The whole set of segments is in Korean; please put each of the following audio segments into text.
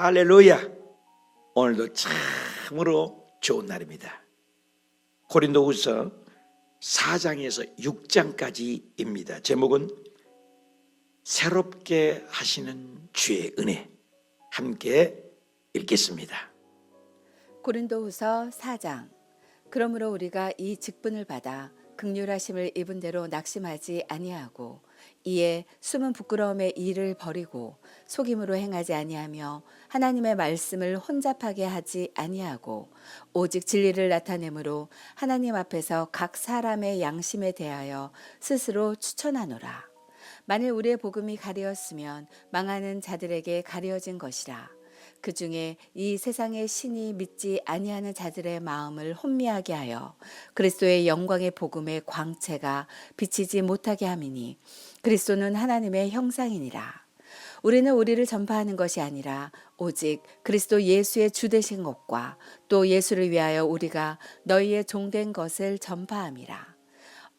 할렐루야. 오늘도 참으로 좋은 날입니다. 고린도후서 4장에서 6장까지입니다. 제목은 새롭게 하시는 주의 은혜. 함께 읽겠습니다. 고린도후서 4장. 그러므로 우리가 이 직분을 받아 긍휼하심을 입은 대로 낙심하지 아니하고 이에 숨은 부끄러움의 일을 버리고 속임으로 행하지 아니하며 하나님의 말씀을 혼잡하게 하지 아니하고 오직 진리를 나타내므로 하나님 앞에서 각 사람의 양심에 대하여 스스로 추천하노라. 만일 우리의 복음이 가려졌으면 망하는 자들에게 가려진 것이라. 그 중에 이 세상의 신이 믿지 아니하는 자들의 마음을 혼미하게 하여 그리스도의 영광의 복음의 광채가 비치지 못하게 함이니 그리스도는 하나님의 형상이니라. 우리는 우리를 전파하는 것이 아니라 오직 그리스도 예수의 주 되신 것과 또 예수를 위하여 우리가 너희의 종된 것을 전파함이라.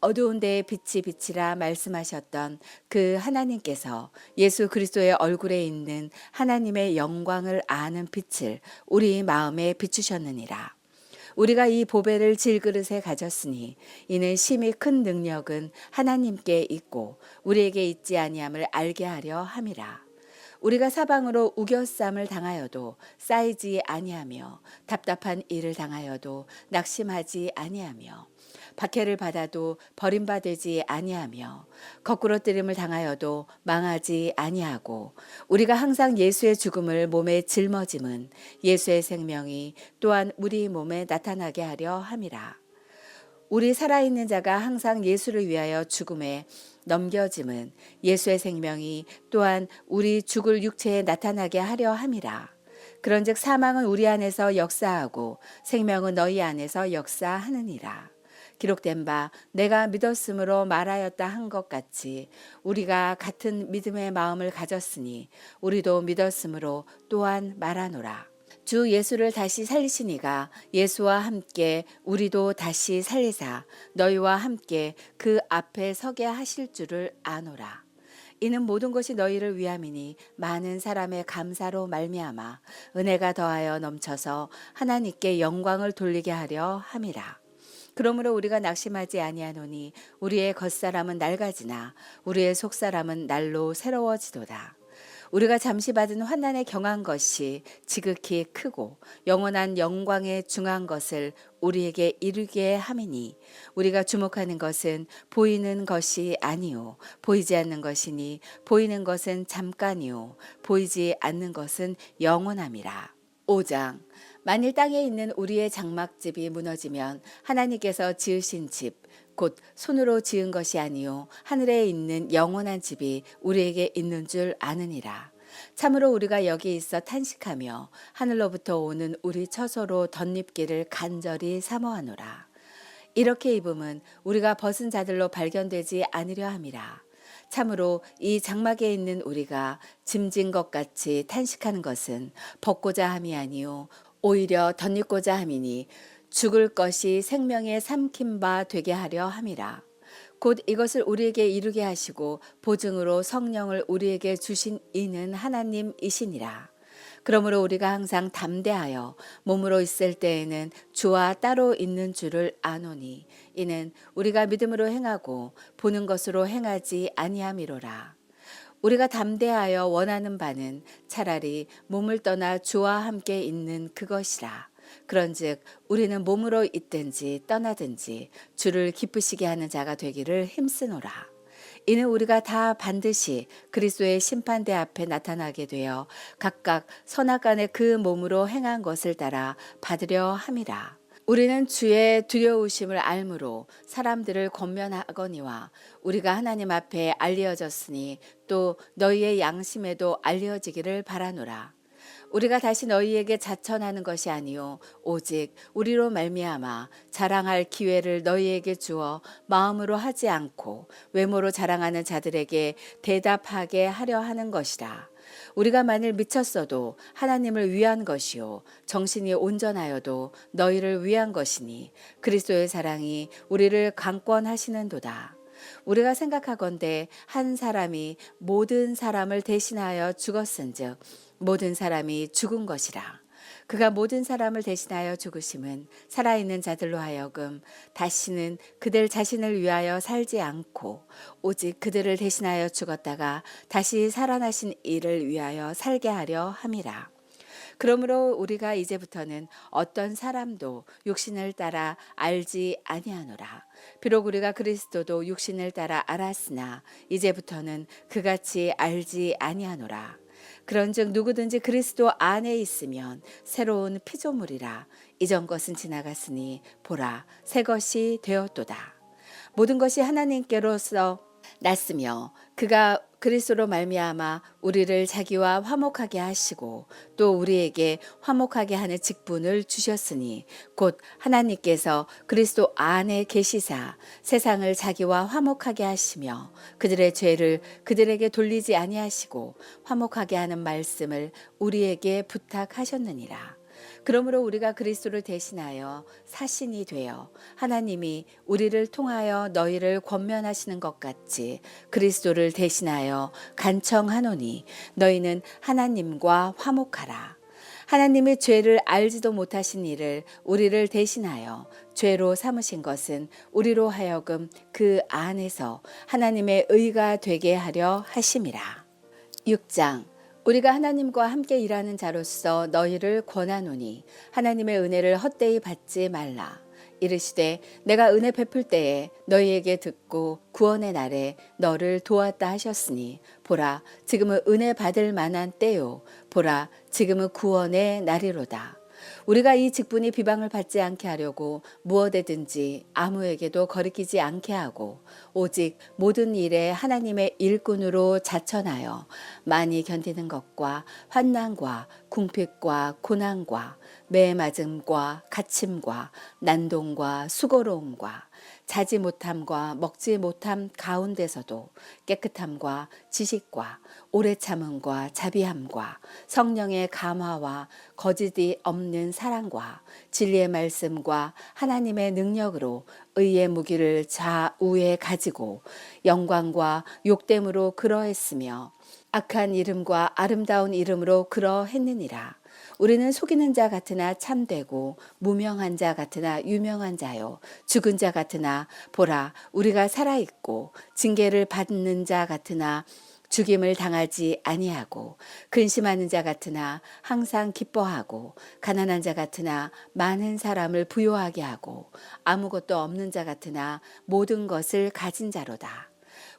어두운 데에 빛이 비치라 말씀하셨던 그 하나님께서 예수 그리스도의 얼굴에 있는 하나님의 영광을 아는 빛을 우리 마음에 비추셨느니라. 우리가 이 보배를 질그릇에 가졌으니 이는 심히 큰 능력은 하나님께 있고 우리에게 있지 아니함을 알게 하려 함이라. 우리가 사방으로 우겨쌈을 당하여도 쌓이지 아니하며 답답한 일을 당하여도 낙심하지 아니하며 박해를 받아도 버림받지 아니하며 거꾸로 뜨림을 당하여도 망하지 아니하고 우리가 항상 예수의 죽음을 몸에 짊어짐은 예수의 생명이 또한 우리 몸에 나타나게 하려 함이라. 우리 살아있는 자가 항상 예수를 위하여 죽음에 넘겨짐은 예수의 생명이 또한 우리 죽을 육체에 나타나게 하려 함이라. 그런즉 사망은 우리 안에서 역사하고 생명은 너희 안에서 역사하느니라. 기록된 바 내가 믿었으므로 말하였다 한 것 같이 우리가 같은 믿음의 마음을 가졌으니 우리도 믿었으므로 또한 말하노라. 주 예수를 다시 살리시니가 예수와 함께 우리도 다시 살리사 너희와 함께 그 앞에 서게 하실 줄을 아노라. 이는 모든 것이 너희를 위함이니 많은 사람의 감사로 말미암아 은혜가 더하여 넘쳐서 하나님께 영광을 돌리게 하려 함이라. 그러므로 우리가 낙심하지 아니하노니 우리의 겉사람은 낡아지나 우리의 속사람은 날로 새로워지도다. 우리가 잠시 받은 환난에 경한 것이 지극히 크고 영원한 영광에 중한 것을 우리에게 이루게 함이니 우리가 주목하는 것은 보이는 것이 아니요 보이지 않는 것이니 보이는 것은 잠깐이요 보이지 않는 것은 영원함이라. 5장. 만일 땅에 있는 우리의 장막집이 무너지면 하나님께서 지으신 집 곧 손으로 지은 것이 아니요 하늘에 있는 영원한 집이 우리에게 있는 줄 아느니라. 참으로 우리가 여기 있어 탄식하며 하늘로부터 오는 우리 처소로 덧입기를 간절히 사모하노라. 이렇게 입음은 우리가 벗은 자들로 발견되지 않으려 함이라. 참으로 이 장막에 있는 우리가 짐진 것 같이 탄식하는 것은 벗고자 함이 아니요 오히려 덧입고자 함이니 죽을 것이 생명에 삼킨 바 되게 하려 함이라. 곧 이것을 우리에게 이루게 하시고 보증으로 성령을 우리에게 주신 이는 하나님이시니라. 그러므로 우리가 항상 담대하여 몸으로 있을 때에는 주와 따로 있는 줄을 아노니 이는 우리가 믿음으로 행하고 보는 것으로 행하지 아니함이로라. 우리가 담대하여 원하는 바는 차라리 몸을 떠나 주와 함께 있는 그것이라. 그런즉 우리는 몸으로 있든지 떠나든지 주를 기쁘시게 하는 자가 되기를 힘쓰노라. 이는 우리가 다 반드시 그리스도의 심판대 앞에 나타나게 되어 각각 선악간에 그 몸으로 행한 것을 따라 받으려 함이라. 우리는 주의 두려우심을 알므로 사람들을 권면하거니와 우리가 하나님 앞에 알려졌으니 또 너희의 양심에도 알려지기를 바라노라. 우리가 다시 너희에게 자천하는 것이 아니요 오직 우리로 말미암아 자랑할 기회를 너희에게 주어 마음으로 하지 않고 외모로 자랑하는 자들에게 대답하게 하려 하는 것이라. 우리가 만일 미쳤어도 하나님을 위한 것이요 정신이 온전하여도 너희를 위한 것이니 그리스도의 사랑이 우리를 강권하시는도다. 우리가 생각하건대 한 사람이 모든 사람을 대신하여 죽었은즉 모든 사람이 죽은 것이라. 그가 모든 사람을 대신하여 죽으심은 살아있는 자들로 하여금 다시는 그들 자신을 위하여 살지 않고 오직 그들을 대신하여 죽었다가 다시 살아나신 이를 위하여 살게 하려 함이라. 그러므로 우리가 이제부터는 어떤 사람도 육신을 따라 알지 아니하노라. 비록 우리가 그리스도도 육신을 따라 알았으나 이제부터는 그같이 알지 아니하노라. 그런즉 누구든지 그리스도 안에 있으면 새로운 피조물이라. 이전 것은 지나갔으니 보라 새 것이 되었도다. 모든 것이 하나님께로서 났으며 그가 그리스도로 말미암아 우리를 자기와 화목하게 하시고 또 우리에게 화목하게 하는 직분을 주셨으니 곧 하나님께서 그리스도 안에 계시사 세상을 자기와 화목하게 하시며 그들의 죄를 그들에게 돌리지 아니하시고 화목하게 하는 말씀을 우리에게 부탁하셨느니라. 그러므로 우리가 그리스도를 대신하여 사신이 되어 하나님이 우리를 통하여 너희를 권면하시는 것 같이 그리스도를 대신하여 간청하노니 너희는 하나님과 화목하라. 하나님의 죄를 알지도 못하신 이를 우리를 대신하여 죄로 삼으신 것은 우리로 하여금 그 안에서 하나님의 의가 되게 하려 하심이라. 6장 우리가 하나님과 함께 일하는 자로서 너희를 권하노니 하나님의 은혜를 헛되이 받지 말라. 이르시되 내가 은혜 베풀 때에 너희에게 듣고 구원의 날에 너를 도왔다 하셨으니 보라 지금은 은혜 받을 만한 때요 보라 지금은 구원의 날이로다. 우리가 이 직분이 비방을 받지 않게 하려고 무엇에든지 아무에게도 거리끼지 않게 하고 오직 모든 일에 하나님의 일꾼으로 자천하여 많이 견디는 것과 환난과 궁핍과 고난과 매맞음과 갇힘과 난동과 수고로움과 자지 못함과 먹지 못함 가운데서도 깨끗함과 지식과 오래 참음과 자비함과 성령의 감화와 거짓이 없는 사랑과 진리의 말씀과 하나님의 능력으로 의의 무기를 좌우에 가지고 영광과 욕됨으로 그러했으며 악한 이름과 아름다운 이름으로 그러했느니라. 우리는 속이는 자 같으나 참되고 무명한 자 같으나 유명한 자요 죽은 자 같으나 보라 우리가 살아있고 징계를 받는 자 같으나 죽임을 당하지 아니하고 근심하는 자 같으나 항상 기뻐하고 가난한 자 같으나 많은 사람을 부요하게 하고 아무것도 없는 자 같으나 모든 것을 가진 자로다.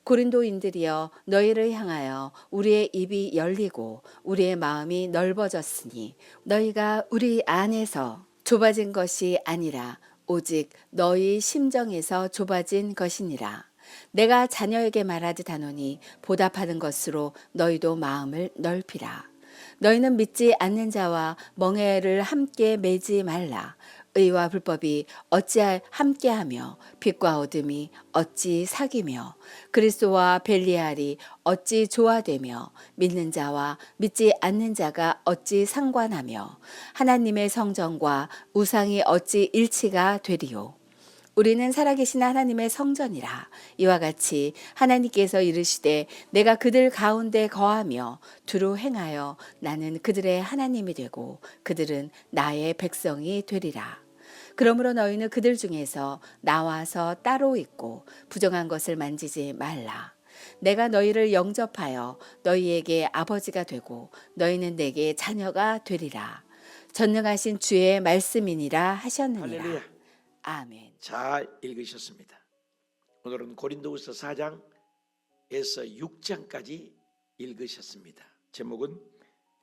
고린도인들이여 너희를 향하여 우리의 입이 열리고 우리의 마음이 넓어졌으니 너희가 우리 안에서 좁아진 것이 아니라 오직 너희 심정에서 좁아진 것이니라. 내가 자녀에게 말하듯 하노니 보답하는 것으로 너희도 마음을 넓히라. 너희는 믿지 않는 자와 멍에를 함께 매지 말라. 의와 불법이 어찌 함께하며 빛과 어둠이 어찌 사귀며 그리스도와 벨리알이 어찌 조화되며 믿는 자와 믿지 않는 자가 어찌 상관하며 하나님의 성전과 우상이 어찌 일치가 되리요. 우리는 살아계신 하나님의 성전이라. 이와 같이 하나님께서 이르시되 내가 그들 가운데 거하며 두루 행하여 나는 그들의 하나님이 되고 그들은 나의 백성이 되리라. 그러므로 너희는 그들 중에서 나와서 따로 있고 부정한 것을 만지지 말라. 내가 너희를 영접하여 너희에게 아버지가 되고 너희는 내게 자녀가 되리라. 전능하신 주의 말씀이니라 하셨느니라. 할렐루야. 아멘. 잘 읽으셨습니다. 오늘은 고린도후서 4장에서 6장까지 읽으셨습니다. 제목은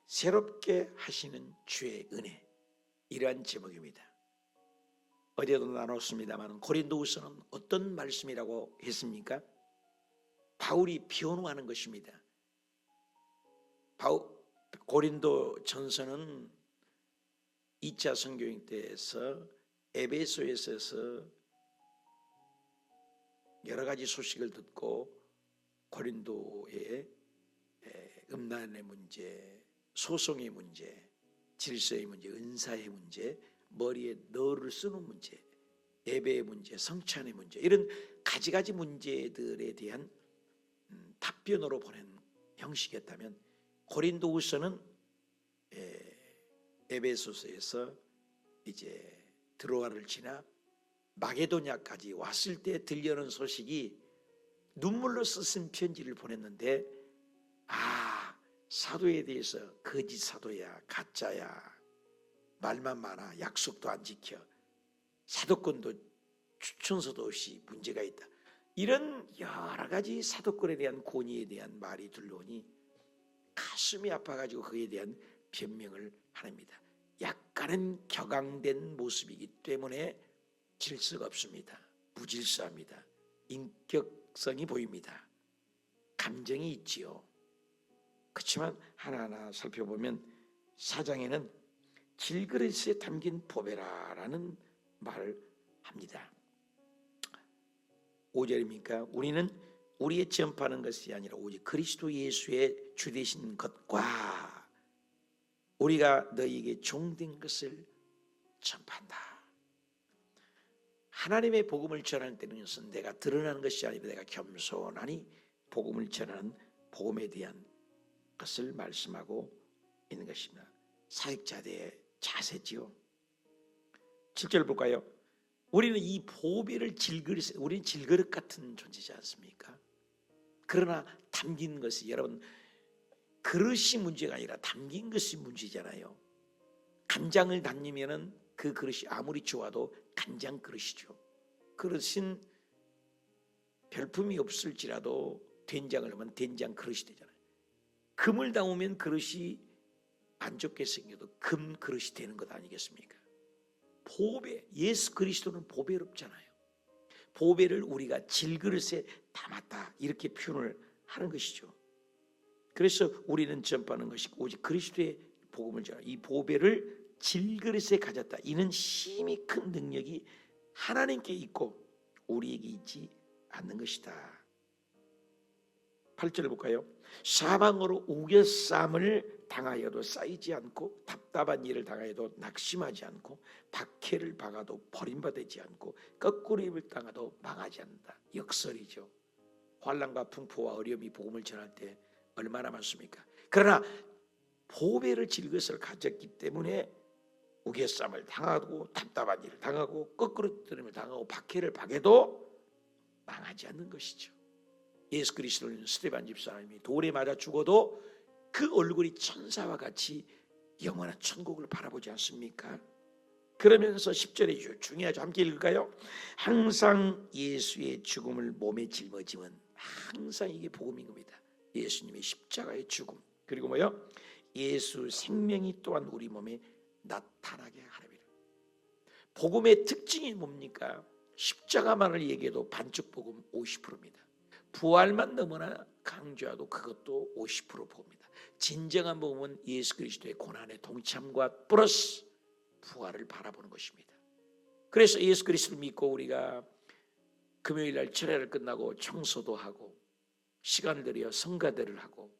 새롭게 하시는 주의 은혜, 이러한 제목입니다. 어제도 나눴습니다만 고린도후서는 어떤 말씀이라고 했습니까? 바울이 변호하는 것입니다. 고린도 전서는 2차 선교행 때에서 에베소에서 여러 가지 소식을 듣고 고린도의 음란의 문제, 소송의 문제, 질서의 문제, 은사의 문제, 머리에 너를 쓰는 문제에 예배의 문제, 성찬의 문제, 이런 가지가지 문제들에 대한 답변으로 보낸 형식이었다면, 고린도후서는 에베소서에서 이제 드로아를 지나 마게도냐까지 왔을 때 들려오는 소식이 눈물로 쓰신 편지를 보냈는데, 사도에 대해서 거짓 사도야, 가짜야, 말만 많아, 약속도 안 지켜, 사도권도 추천서도 없이 문제가 있다, 이런 여러 가지 사도권에 대한 권위에 대한 말이 들려오니 가슴이 아파가지고 그에 대한 변명을 합니다. 약간은 격앙된 모습이기 때문에 질서가 없습니다. 무질서합니다. 인격성이 보입니다. 감정이 있지요. 그렇지만 하나하나 살펴보면 4장에는 질그릇에 담긴 보배라라는 말을 합니다. 5절입니까? 우리는 우리의 전파하는 것이 아니라 오직 그리스도 예수의 주되신 것과 우리가 너희에게 종된 것을 전파한다. 하나님의 복음을 전하는 때는 내가 드러나는 것이 아니라 내가 겸손하니 복음을 전하는 복음에 대한 것을 말씀하고 있는 것입니다. 사역자들의 자세지요. 7절 볼까요? 우리는 이 보배를 우리는 질그릇 같은 존재지 않습니까? 그러나 담긴 것이, 여러분, 그릇이 문제가 아니라 담긴 것이 문제잖아요. 간장을 담으면은 그 그릇이 아무리 좋아도 간장 그릇이죠. 그릇은 별품이 없을지라도 된장을 넣으면 된장 그릇이 되잖아요. 금을 담으면 그릇이 안 좋게 생겨도 금 그릇이 되는 것 아니겠습니까? 보배, 예수 그리스도는 보배롭잖아요. 보배를 우리가 질그릇에 담았다, 이렇게 표현을 하는 것이죠. 그래서 우리는 전파하는 것이 오직 그리스도의 복음을 전하, 이 보배를 질그릇에 가졌다. 이는 심히 큰 능력이 하나님께 있고 우리에게 있지 않는 것이다. 8절을 볼까요? 사방으로 우겨쌈을 당하여도 쌓이지 않고, 답답한 일을 당하여도 낙심하지 않고, 박해를 박아도 버림받지 않고, 거꾸림을 당하도 망하지 않는다. 역설이죠. 환난과 풍포와 어려움이 복음을 전할 때 얼마나 많습니까? 그러나 보배를 질것을 가졌기 때문에 우겨쌈을 당하고, 답답한 일을 당하고, 거꾸로뜨림을 당하고, 박해를 박해도 망하지 않는 것이죠. 예수 그리스도는 스데반 집사님이 돌에 맞아 죽어도 그 얼굴이 천사와 같이 영원한 천국을 바라보지 않습니까? 그러면서 10절에 중요하죠. 함께 읽을까요? 항상 예수의 죽음을 몸에 짊어지면, 항상 이게 복음인 겁니다. 예수님의 십자가의 죽음, 그리고 뭐요? 예수 생명이 또한 우리 몸에 나타나게 하리라. 복음의 특징이 뭡니까? 십자가만을 얘기해도 반쪽 복음 50%입니다. 부활만 너무나 강조해도 그것도 50% 봅니다. 진정한 복음은 예수 그리스도의 고난의 동참과 플러스 부활을 바라보는 것입니다. 그래서 예수 그리스도를 믿고 우리가 금요일 날 철야를 끝나고 청소도 하고, 시간을 들여 성가대를 하고,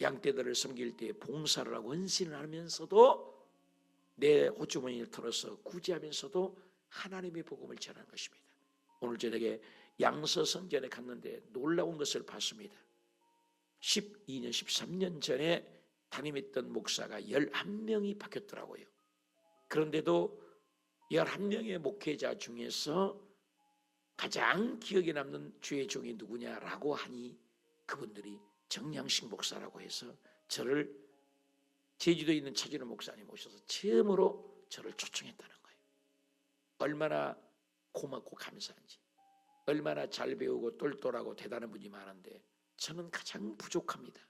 양떼들을 섬길 때 봉사를 하고 헌신을 하면서도, 내 호주머니를 털어서 구제하면서도 하나님의 복음을 전하는 것입니다. 오늘 저녁에 양서성전에 갔는데 놀라운 것을 봤습니다. 12년, 13년 전에 담임했던 목사가 11명이 바뀌었더라고요. 그런데도 11명의 목회자 중에서 가장 기억에 남는 주의 종이 누구냐라고 하니 그분들이 정양식 목사라고 해서 저를 제주도에 있는 차진호 목사님 모셔서 처음으로 저를 초청했다는 거예요. 얼마나 고맙고 감사한지, 얼마나 잘 배우고 똘똘하고 대단한 분이 많은데 저는 가장 부족합니다.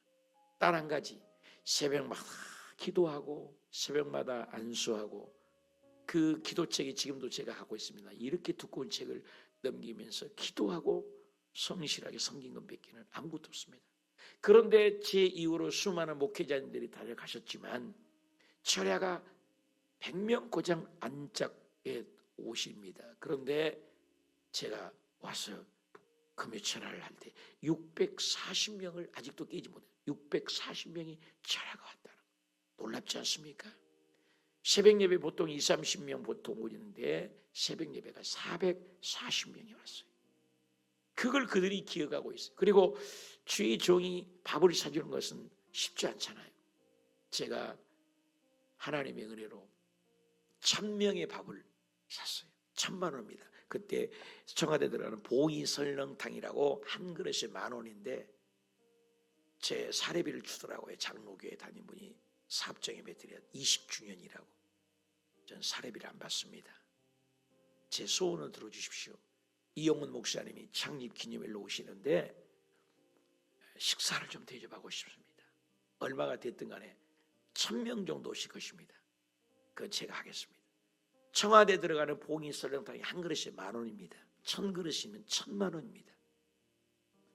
단 한 가지, 새벽마다 기도하고 새벽마다 안수하고, 그 기도책이 지금도 제가 하고 있습니다. 이렇게 두꺼운 책을 넘기면서 기도하고 성실하게 섬긴 것 밖에는 아무것도 없습니다. 그런데 제 이후로 수많은 목회자님들이 다녀가셨지만 철야가 100명 고장 안짝의 옷입니다. 그런데 제가 와서 금요철야를 할 때 640명을 아직도 깨지 못해요. 640명이 철야가 왔다는 거 놀랍지 않습니까? 새벽 예배 보통 20-30명 보통 오는데 새벽 예배가 440명이 왔어요. 그걸 그들이 기억하고 있어요. 그리고 주의 종이 밥을 사주는 것은 쉽지 않잖아요. 제가 하나님의 은혜로 1000명의 밥을 샀어요. 10,000,000원입니다. 그때 청와대 들어가는 봉이 설렁탕이라고 한 그릇에 10,000원인데 제 사례비를 주더라고요. 장로교회 담임 분이 사업장에 배들여 20주년이라고. 전 사례비를 안 받습니다. 제 소원을 들어주십시오. 이용문 목사님이 창립 기념일로 오시는데 식사를 좀 대접하고 싶습니다. 얼마가 됐든 간에 1000명 정도 오실 것입니다. 그건 제가 하겠습니다. 청와대 들어가는 봉이 설렁탕이 한 그릇에 10,000원입니다. 1000그릇이면 10,000,000원입니다.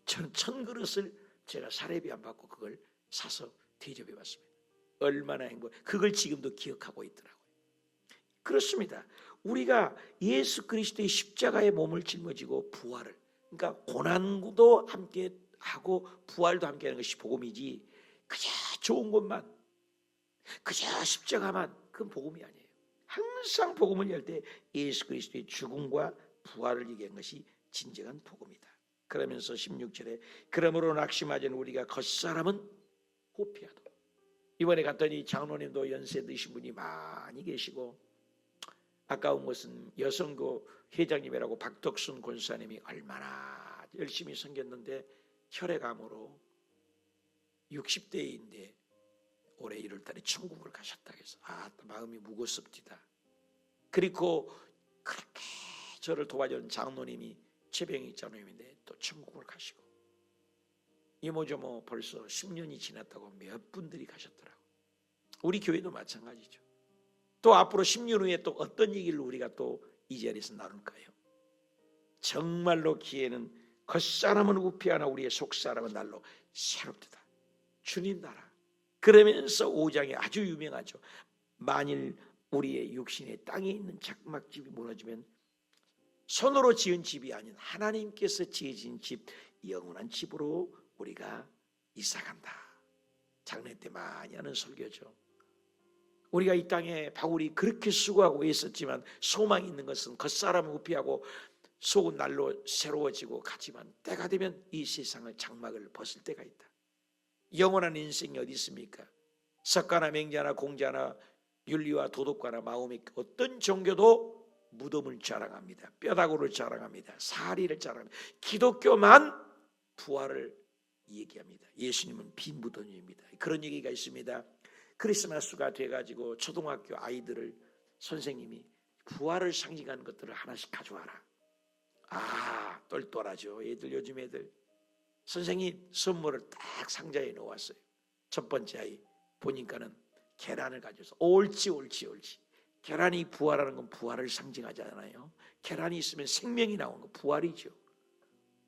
저는 1000그릇을 제가 사례비 안 받고 그걸 사서 대접해 봤습니다. 얼마나 행복. 그걸 지금도 기억하고 있더라고요. 그렇습니다. 우리가 예수 그리스도의 십자가의 몸을 짊어지고 부활을, 그러니까 고난도 함께 하고 부활도 함께 하는 것이 복음이지, 그저 좋은 것만, 그저 십자가만, 그건 복음이 아니에요. 항상 복음을 열 때 예수 그리스도의 죽음과 부활을 얘기한 것이 진정한 복음이다. 그러면서 16절에 그러므로 낙심하자는 우리가 겉사람은 호피하도. 이번에 갔더니 장로님도 연세 드신 분이 많이 계시고, 아까운 것은 여성교 회장님이라고 박덕순 권사님이 얼마나 열심히 섬겼는데 혈액암으로 60대인데 올해 1월달에 천국을 가셨다 해서 마음이 무겁습니다. 그리고 그렇게 저를 도와준 장로님이 최병희 장로님인데 또 천국을 가시고, 이모저모 벌써 10년이 지났다고 몇 분들이 가셨더라고요. 우리 교회도 마찬가지죠. 또 앞으로 10년 후에 또 어떤 얘기를 우리가 또 이 자리에서 나눌까요? 정말로 기회는 겉사람은 우피하나 우리의 속사람은 날로 새롭다. 주님 나라. 그러면서 5장에 아주 유명하죠. 만일 우리의 육신의 땅에 있는 장막집이 무너지면 손으로 지은 집이 아닌 하나님께서 지으신 집, 영원한 집으로 우리가 이사간다. 장례 때 많이 하는 설교죠. 우리가 이 땅에 바울이 그렇게 수고하고 있었지만 소망이 있는 것은 겉사람을 우피하고 속은 날로 새로워지고 가지만 때가 되면 이 세상의 장막을 벗을 때가 있다. 영원한 인생이 어디 있습니까? 석가나 맹자나 공자나 윤리와 도덕가나 마음의 어떤 종교도 무덤을 자랑합니다. 뼈다구를 자랑합니다. 사리를 자랑합니다. 기독교만 부활을 얘기합니다. 예수님은 빈 무덤입니다. 그런 얘기가 있습니다. 크리스마스가 돼가지고 초등학교 아이들을 선생님이 부활을 상징하는 것들을 하나씩 가져와라. 똘똘하죠. 요즘 애들. 선생님 선물을 딱 상자에 넣어왔어요. 첫 번째 아이 보니까는 계란을 가져서 옳지. 계란이 부활하는 건 부활을 상징하잖아요. 계란이 있으면 생명이 나오는 건 부활이죠.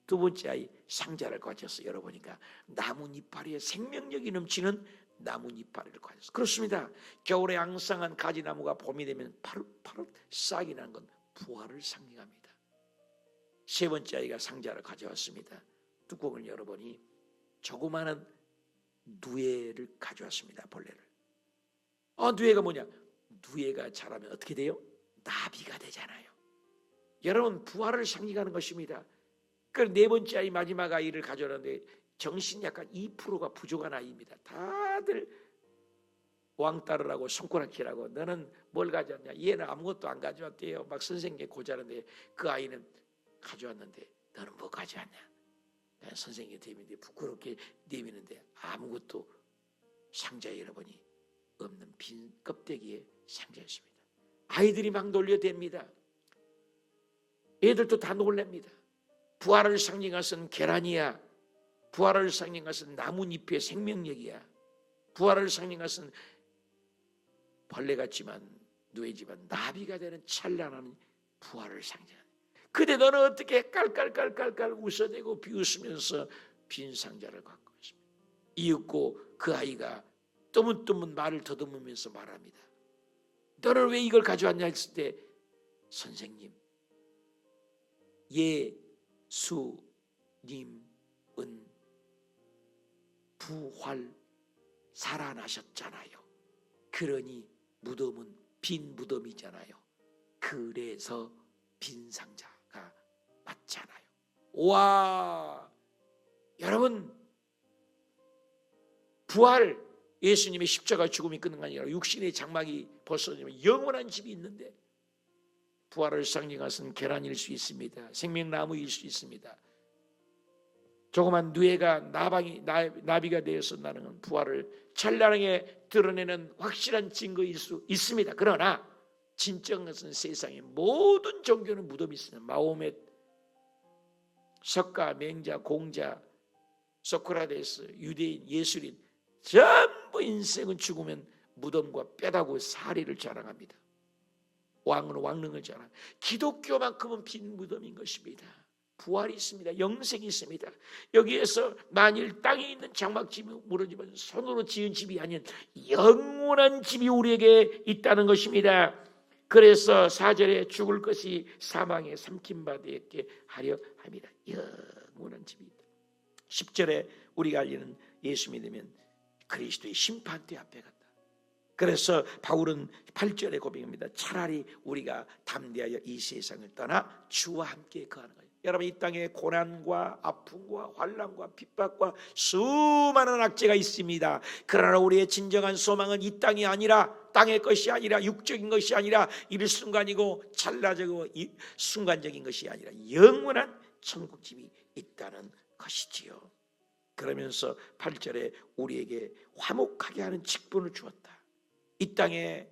두 번째 아이 상자를 가져서 열어보니까 나뭇이파리에 생명력이 넘치는 나뭇이파리를 가져서, 그렇습니다. 겨울에 앙상한 가지나무가 봄이 되면 파릇파릇 싹이 나는 건 부활을 상징합니다. 세 번째 아이가 상자를 가져왔습니다. 뚜껑을 열어보니 조그마한 누에를 가져왔습니다. 벌레를. 누에가 뭐냐? 누에가 자라면 어떻게 돼요? 나비가 되잖아요. 여러분, 부활을 상징하는 것입니다. 그 네 번째 아이, 마지막 아이를 가져왔는데 정신 약간 2%가 부족한 아이입니다. 다들 왕따를 하고 손가락질하고 너는 뭘 가져왔냐? 얘는 아무것도 안 가져왔대요. 막 선생님께 고자는데 그 아이는 가져왔는데 너는 뭐 가져왔냐? 선생님이 대미는데 부끄럽게 내미는데 아무것도 상자에 열어보니 없는 빈 껍데기에 상자였습니다. 아이들이 막 놀려댑니다. 애들도 다 놀랍니다. 부활을 상징한 것은 계란이야. 부활을 상징한 것은 나뭇잎의 생명력이야. 부활을 상징한 것은 벌레 같지만 누에지만 나비가 되는 찬란한 부활을 상징하는. 근데 너는 어떻게 깔깔깔깔깔 웃어대고 비웃으면서 빈 상자를 갖고 있습니다. 이윽고 그 아이가 뜨문뜨문 말을 더듬으면서 말합니다. 너는 왜 이걸 가져왔냐 했을 때, 선생님, 예수님은 부활 살아나셨잖아요. 그러니 무덤은 빈 무덤이잖아요. 그래서 빈 상자가 맞잖아요. 와, 여러분, 부활, 예수님의 십자가 죽음이 끝난 게 아니라 육신의 장막이 벗어지면 영원한 집이 있는데, 부활을 상징하는 계란일 수 있습니다. 생명나무일 수 있습니다. 조그만 누에가 나비가 되어서 나는 부활을 찬란하게 드러내는 확실한 증거일 수 있습니다. 그러나 진정한 것은 세상의 모든 종교는 무덤이 있습니다. 마호멧, 석가, 맹자, 공자, 소크라테스, 유대인, 예술인 전부 인생은 죽으면 무덤과 뼈다구 사리를 자랑합니다. 왕은 왕릉을 자랑. 기독교만큼은 빈 무덤인 것입니다. 부활이 있습니다. 영생이 있습니다. 여기에서 만일 땅에 있는 장막집이 무너지면 손으로 지은 집이 아닌 영원한 집이 우리에게 있다는 것입니다. 그래서 4절에 죽을 것이 사망에 삼킴받게 하려 합니다. 영원한 집이 있다. 10절에 우리가 알리는 예수 믿으면 그리스도의 심판대 앞에 간다. 그래서 바울은 8절에 고백합니다. 차라리 우리가 담대하여 이 세상을 떠나 주와 함께 거하는 거예요. 여러분, 이 땅에 고난과 아픔과 환난과 핍박과 수많은 악재가 있습니다. 그러나 우리의 진정한 소망은 이 땅이 아니라, 땅의 것이 아니라, 육적인 것이 아니라 일순간이고 찰나적이고 순간적인 것이 아니라 영원한 천국집이 있다는 것이지요. 그러면서 8절에 우리에게 화목하게 하는 직분을 주었다. 이 땅에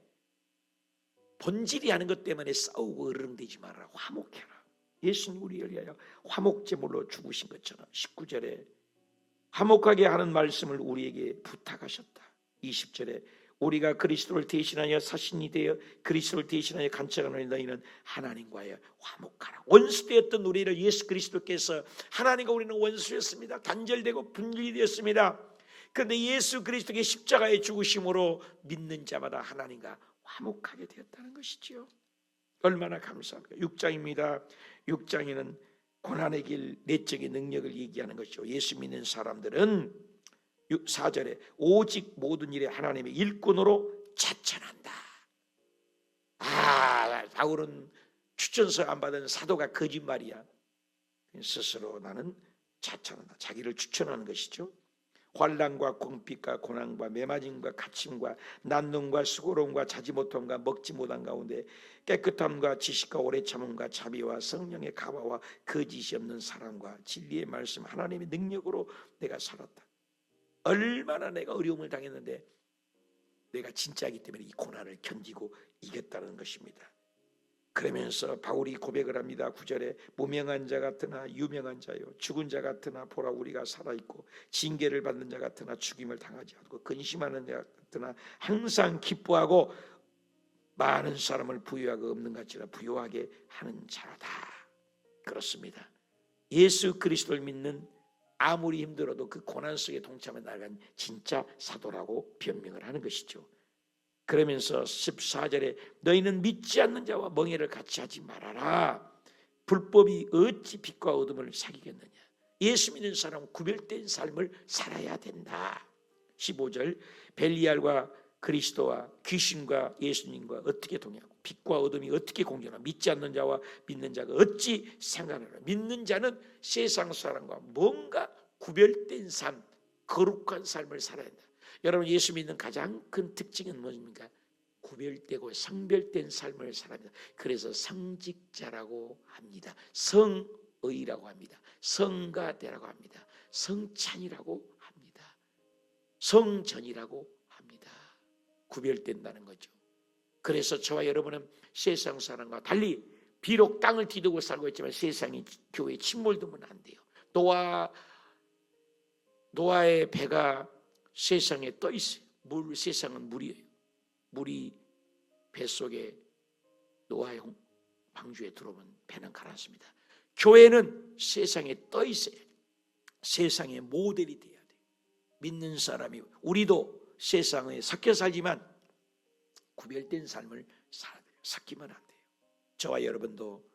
본질이 아는 것 때문에 싸우고 으르렁대지 말아라. 화목해라. 예수님 우리를 위하여 화목제물로 죽으신 것처럼 19절에 화목하게 하는 말씀을 우리에게 부탁하셨다. 20절에 우리가 그리스도를 대신하여 사신이 되어 그리스도를 대신하여 간척하노니 너희는 하나님과의 화목하라. 원수되었던 우리를 예수 그리스도께서, 하나님과 우리는 원수였습니다. 단절되고 분리되었습니다. 그런데 예수 그리스도의 십자가의 죽으심으로 믿는 자마다 하나님과 화목하게 되었다는 것이지요. 얼마나 감사합니까? 6장입니다. 6장에는 고난의 길, 내적인 능력을 얘기하는 것이죠. 예수 믿는 사람들은 4절에 오직 모든 일에 하나님의 일꾼으로 자천한다. 바울은 추천서 안 받은 사도가 거짓말이야. 스스로 나는 자천한다. 자기를 추천하는 것이죠. 환난과 공핍과 고난과 매맞음과 갇힘과 난능과 수고로움과 자지 못함과 먹지 못한 가운데 깨끗함과 지식과 오래 참음과 자비와 성령의 가화와 거짓이 없는 사랑과 진리의 말씀 하나님의 능력으로 내가 살았다. 얼마나 내가 어려움을 당했는데 내가 진짜이기 때문에 이 고난을 견디고 이겼다는 것입니다. 그러면서 바울이 고백을 합니다. 9절에 무명한 자 같으나 유명한 자요, 죽은 자 같으나 보라 우리가 살아있고 징계를 받는 자 같으나 죽임을 당하지 않고 근심하는 자 같으나 항상 기뻐하고 많은 사람을 부유하고 없는 같이라 부유하게 하는 자로다. 그렇습니다. 예수 그리스도를 믿는, 아무리 힘들어도 그 고난 속에 동참해 나간 진짜 사도라고 변명을 하는 것이죠. 그러면서 14절에 너희는 믿지 않는 자와 멍에를 같이 하지 말아라. 불법이 어찌 빛과 어둠을 사귀겠느냐. 예수 믿는 사람은 구별된 삶을 살아야 된다. 15절 벨리알과 그리스도와 귀신과 예수님과 어떻게 동의하고 빛과 어둠이 어떻게 공존하고 믿지 않는 자와 믿는 자가 어찌 생각하느냐. 믿는 자는 세상 사람과 뭔가 구별된 삶, 거룩한 삶을 살아야 한다. 여러분, 예수 믿는 가장 큰 특징은 뭡니까? 구별되고 성별된 삶을 살아야 합니다. 그래서 성직자라고 합니다. 성의라고 합니다. 성가대라고 합니다. 성찬이라고 합니다. 성전이라고 합니다. 구별된다는 거죠. 그래서 저와 여러분은 세상 사람과 달리 비록 땅을 뒤덮고 살고 있지만 세상이 교회에 침몰되면 안 돼요. 노아의 배가 세상에 떠 있어요. 세상은 물이에요. 물이 뱃속에 노아의 방주에 들어오면 배는 가라앉습니다. 교회는 세상에 떠 있어요. 세상의 모델이 돼야 돼요. 믿는 사람이, 우리도 세상에 섞여 살지만 구별된 삶을 살아야 돼요. 섞이면 안 돼요. 저와 여러분도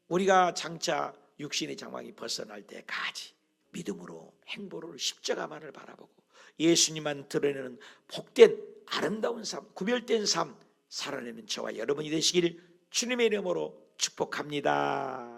우리가 장차 육신의 장막이 벗어날 때까지 믿음으로 행보로 십자가만을 바라보고 예수님만 드러내는 복된 아름다운 삶, 구별된 삶, 살아내는 저와 여러분이 되시길 주님의 이름으로 축복합니다.